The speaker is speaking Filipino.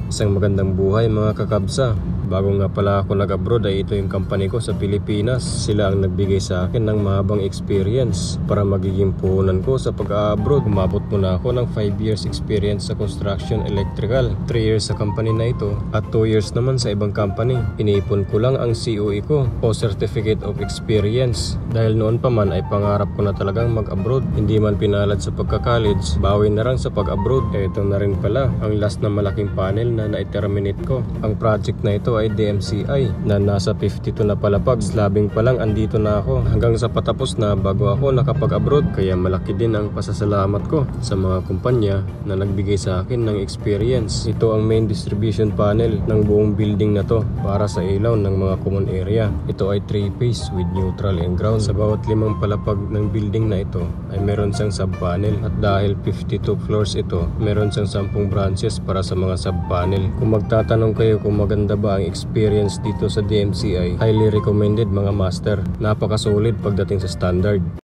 Isang magandang buhay mga kakabsa. Bago nga pala ako nag-abroad ay ito yung company ko sa Pilipinas. Sila ang nagbigay sa akin ng mahabang experience para magiging puhunan ko sa pag-abroad. Umabot muna ako ng 5 years experience sa construction electrical, 3 years sa company na ito at 2 years naman sa ibang company. Iniipon ko lang ang COE ko o Certificate of Experience dahil noon pa man ay pangarap ko na talagang mag-abroad. Hindi man pinalad sa pagka-college, bawi na lang sa pag-abroad. Ito na rin pala ang last na malaking panel na na-terminate ko. Ang project na ito ay DMCI na nasa 52 na palapag. Slabing pa lang andito na ako hanggang sa patapos na bago ako nakapag-abroad. Kaya malaki din ang pasasalamat ko sa mga kumpanya na nagbigay sa akin ng experience. Ito ang main distribution panel ng buong building na to para sa ilaw ng mga common area. Ito ay 3-phase with neutral and ground. Sa bawat 5 palapag ng building na ito ay meron siyang sub-panel at dahil 52 floors ito, meron siyang 10 branches para sa mga sub-panel. Kung magtatanong kayo kung maganda ba ang experience dito sa DMCI, highly recommended mga master. Napakasulit pagdating sa standard.